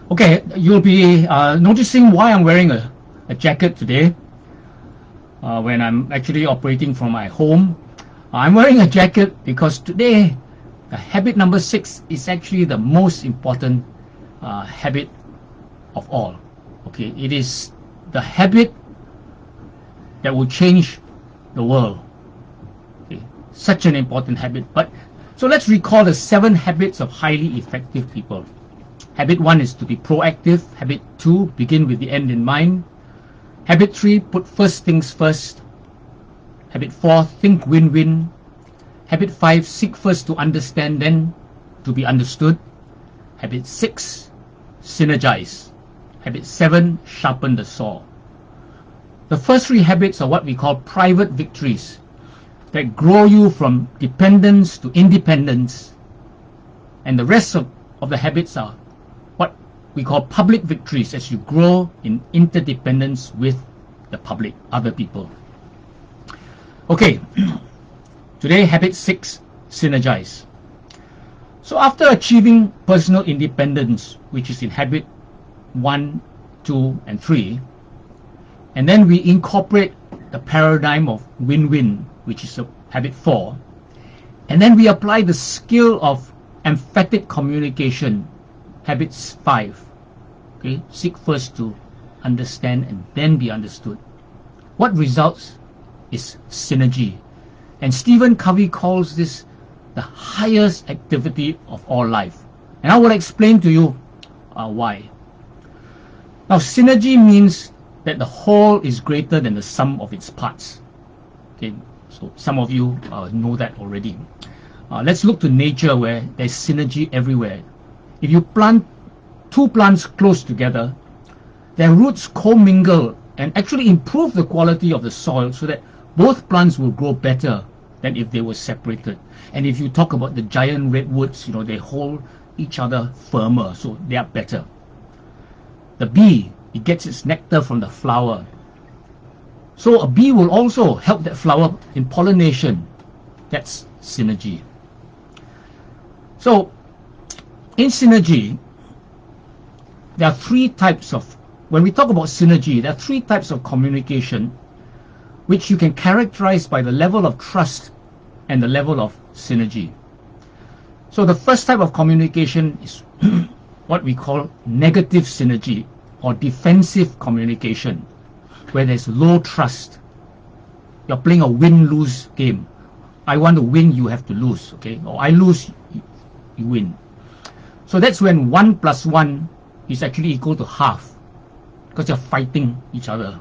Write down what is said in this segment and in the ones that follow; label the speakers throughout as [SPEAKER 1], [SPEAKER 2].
[SPEAKER 1] Okay, you'll be noticing why I'm wearing a jacket today when I'm actually operating from my home. I'm wearing a jacket because today, the habit number 6 is actually the most important habit of all. Okay, it is the habit that will change the world. Okay, such an important habit. But so let's recall the 7 habits of highly effective people. Habit 1 is to be proactive. Habit 2, begin with the end in mind. Habit 3, put first things first. Habit 4, think win-win. Habit 5, seek first to understand, then to be understood. Habit 6, synergize. Habit 7, sharpen the saw. The first 3 habits are what we call private victories that grow you from dependence to independence. And the rest of the habits are what we call public victories as you grow in interdependence with the public, other people. Okay, today habit 6, synergize. So after achieving personal independence, which is in habit 1, 2, and 3, and then we incorporate the paradigm of win-win, which is habit 4, and then we apply the skill of emphatic communication, habits 5. Okay, seek first to understand and then be understood. What results is synergy. And Covey calls this the highest activity of all life. And I will explain to you why. Now, synergy means that the whole is greater than the sum of its parts. Okay, so some of you know that already. Let's look to nature where there's synergy everywhere. If you plant 2 plants close together, their roots commingle and actually improve the quality of the soil so that both plants will grow better than if they were separated. And if you talk about the giant redwoods, they hold each other firmer, so they are better. The bee, it gets its nectar from the flower. So a bee will also help that flower in pollination. That's synergy. So in synergy, there are 3 types of, when we talk about synergy, there are 3 types of communication which you can characterize by the level of trust and the level of synergy. So the first type of communication is what we call negative synergy or defensive communication, where there's low trust. You're playing a win-lose game. I want to win, you have to lose, okay? Or I lose, you win. So that's when 1 plus 1 is actually equal to half, because you're fighting each other.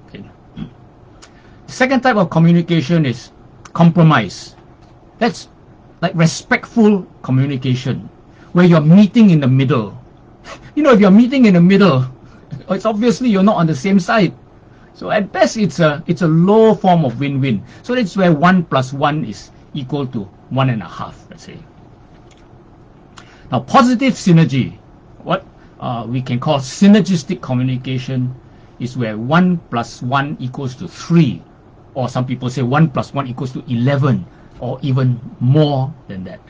[SPEAKER 1] Okay. The second type of communication is compromise. That's like respectful communication, where you're meeting in the middle. If you're meeting in the middle, it's obviously you're not on the same side. So at best, it's a low form of win-win. So that's where 1 plus 1 is equal to 1.5, let's say. Now, positive synergy, what we can call synergistic communication, is where 1 plus 1 equals to 3, or some people say 1 plus 1 equals to 11, or even more than that.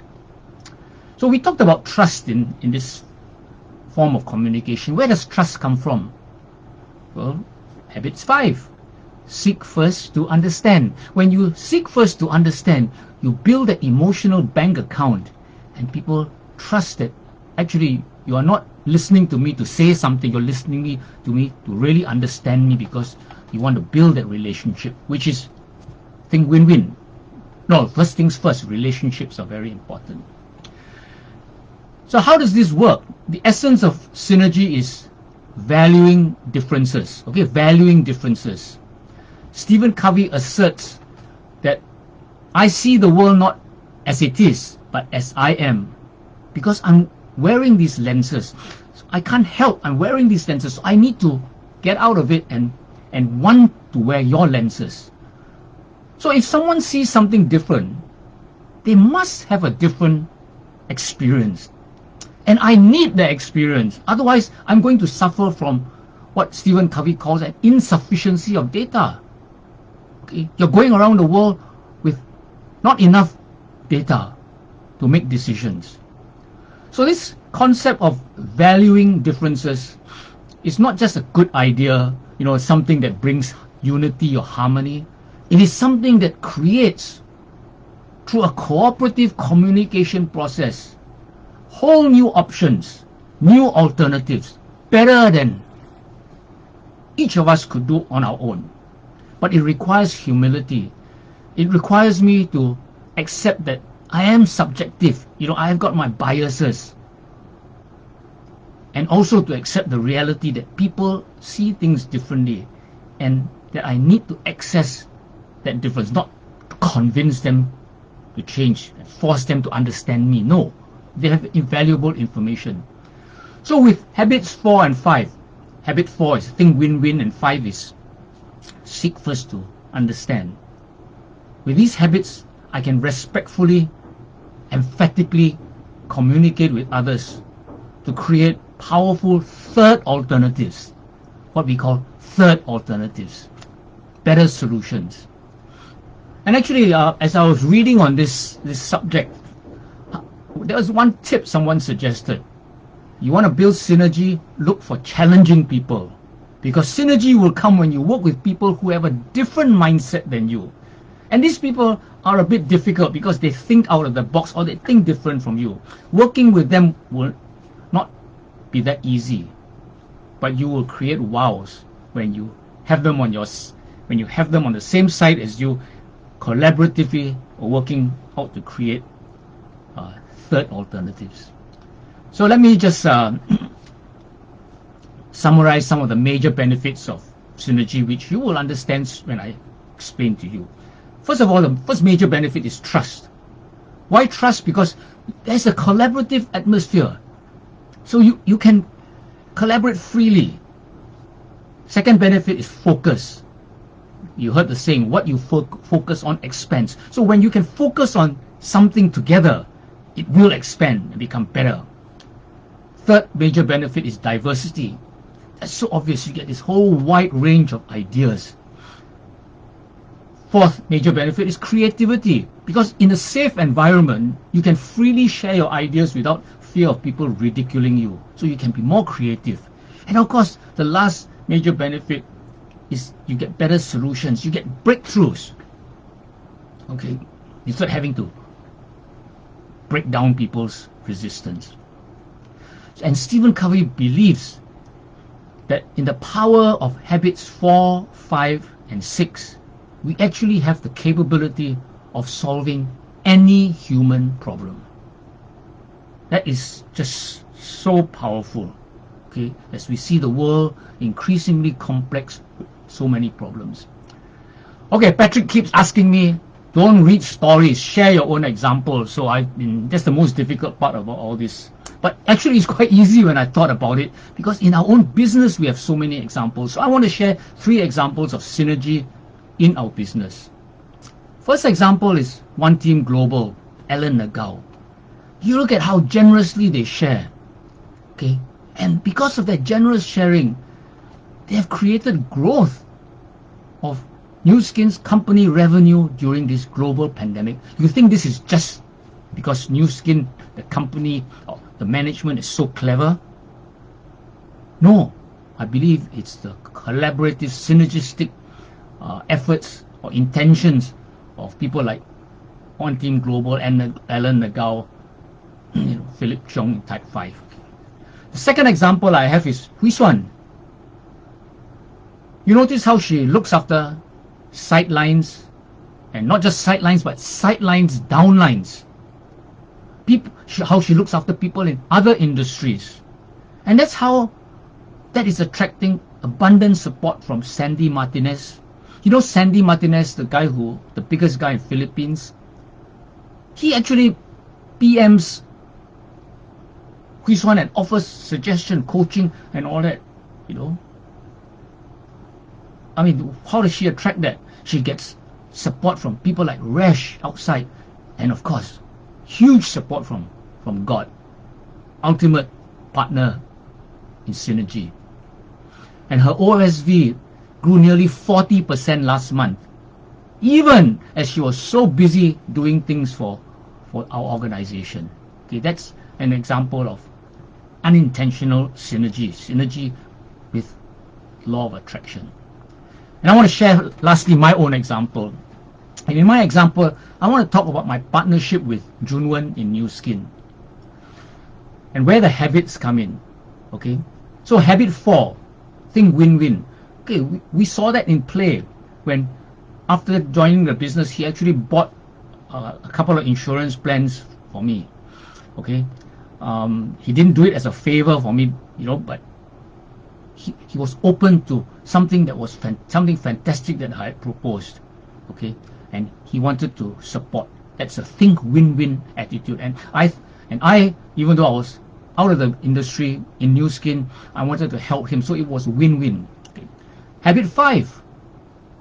[SPEAKER 1] So we talked about trust in this form of communication. Where does trust come from? Well, habits 5. Seek first to understand. When you seek first to understand, you build an emotional bank account, and people trust that actually you are not listening to me to say something, you're listening to me to really understand me, because you want to build that relationship, which is think win-win. No, first things first, relationships are very important. So how does this work? The essence of synergy is valuing differences. Okay, valuing differences. Covey asserts that I see the world not as it is, but as I am, because I'm wearing these lenses. So I can't help, I'm wearing these lenses, so I need to get out of it and want to wear your lenses. So if someone sees something different, they must have a different experience. And I need that experience. Otherwise, I'm going to suffer from what Covey calls an insufficiency of data. Okay? You're going around the world with not enough data to make decisions. So this concept of valuing differences is not just a good idea, something that brings unity or harmony. It is something that creates, through a cooperative communication process, whole new options, new alternatives, better than each of us could do on our own. But it requires humility. It requires me to accept that I am subjective. I have got my biases. And also to accept the reality that people see things differently, and that I need to access that difference, not to convince them to change and force them to understand me. No, they have invaluable information. So with habits 4 and 5, habit 4 is think win-win, and 5 is seek first to understand. With these habits, I can respectfully, emphatically communicate with others to create powerful third alternatives, what we call third alternatives, better solutions. And actually, as I was reading on this subject, there was one tip someone suggested. You want to build synergy, look for challenging people, because synergy will come when you work with people who have a different mindset than you. And these people are a bit difficult because they think out of the box, or they think different from you. Working with them will not be that easy, but you will create wows when you have them on the same side as you, collaboratively working out to create third alternatives. So let me just summarize some of the major benefits of synergy, which you will understand when I explain to you. First of all, the first major benefit is trust. Why trust? Because there's a collaborative atmosphere. So you can collaborate freely. Second benefit is focus. You heard the saying, what you focus on expands. So when you can focus on something together, it will expand and become better. Third major benefit is diversity. That's so obvious. You get this whole wide range of ideas. Fourth major benefit is creativity, because in a safe environment, you can freely share your ideas without fear of people ridiculing you. So you can be more creative. And of course, the last major benefit is you get better solutions. You get breakthroughs. Okay, instead of having to break down people's resistance. And Stephen Covey believes that in the power of habits 4, 5, and 6, we actually have the capability of solving any human problem. That is just so powerful, okay, as we see the world increasingly complex with so many problems. Okay, Patrick keeps asking me, don't read stories, share your own examples. So that's the most difficult part about all this. But actually it's quite easy when I thought about it, because in our own business we have so many examples. So I want to share 3 examples of synergy in our business. First example is One Team Global, Alan Nagao. You look at how generously they share, okay? And because of that generous sharing, they have created growth of Nu Skin's company revenue during this global pandemic. You think this is just because Nu Skin, the company, or the management is so clever? No, I believe it's the collaborative, synergistic efforts or intentions of people like One Team Global and Alan Nagao, Philip Chung in Type 5. The second example I have is Hui Xuan. You notice how she looks after sidelines, and not just sidelines, but sidelines, downlines. How she looks after people in other industries. And that's how that is attracting abundant support from Sandy Martinez. You know Sandy Martinez, the biggest guy in Philippines? He actually PMs Hui Xuan and offers suggestion, coaching, and all that, I mean, how does she attract that? She gets support from people like Resh outside, and of course, huge support from God, ultimate partner in synergy. And her OSV grew nearly 40% last month, even as she was so busy doing things for our organization. Okay, an example of unintentional synergy with law of attraction. And I want to share lastly my own example. And in my example, I want to talk about my partnership with Junwen in New Skin and where the habits come in. Okay, so habit 4, think win-win. Okay, we saw that in play when after joining the business, he actually bought a couple of insurance plans for me. Okay, he didn't do it as a favor for me, but he was open to something that was something fantastic that I had proposed. Okay, and he wanted to support. That's a think win-win attitude. And I, even though I was out of the industry in New Skin, I wanted to help him, so it was win-win. Okay. Habit 5,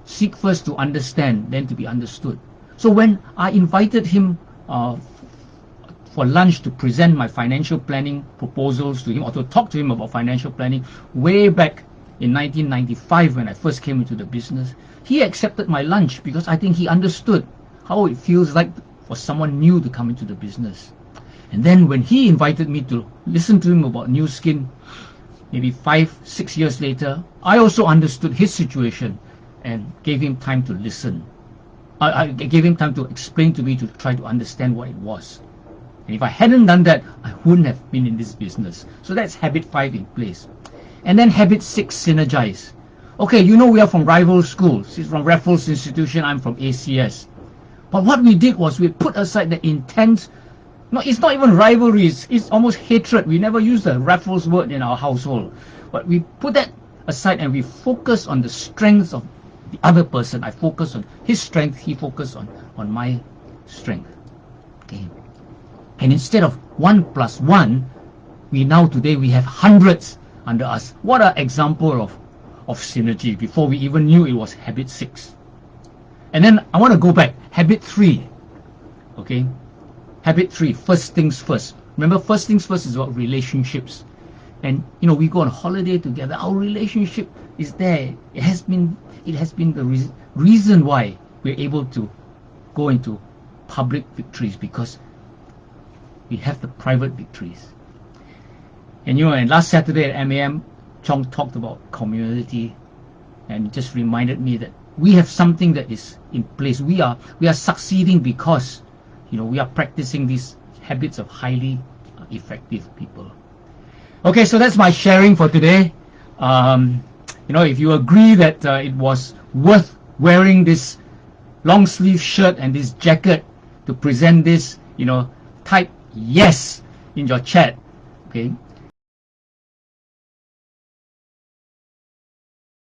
[SPEAKER 1] seek first to understand, then to be understood. So when I invited him for lunch to present my financial planning proposals to him, or to talk to him about financial planning way back in 1995 when I first came into the business, he accepted my lunch because I think he understood how it feels like for someone new to come into the business. And then when he invited me to listen to him about New Skin, maybe 5-6 years later, I also understood his situation and gave him time to listen. I gave him time to explain to me, to try to understand what it was. And if I hadn't done that, I wouldn't have been in this business. So that's habit 5 in place. And then habit 6, synergize. Okay, we are from rival schools. He's from Raffles Institution, I'm from ACS. But what we did was we put aside the intense, it's not even rivalry, it's almost hatred. We never use the Raffles word in our household. But we put that aside and we focus on the strengths of the other person. I focus on his strength, he focused on my strength. Okay. And instead of 1 + 1, today we have hundreds under us. What an example of synergy before we even knew it was habit 6. And then I want to go back, habit 3. Okay, habit 3, first things first. Remember, first things first is about relationships. And we go on holiday together, our relationship is there. It has been the reason why we're able to go into public victories, because we have the private victories. And and last Saturday at MAM, Chong talked about community, and it just reminded me that we have something that is in place. We are succeeding because we are practicing these habits of highly effective people. Okay, so that's my sharing for today. If you agree that it was worth wearing this long sleeve shirt and this jacket to present this, type yes in your chat. Okay,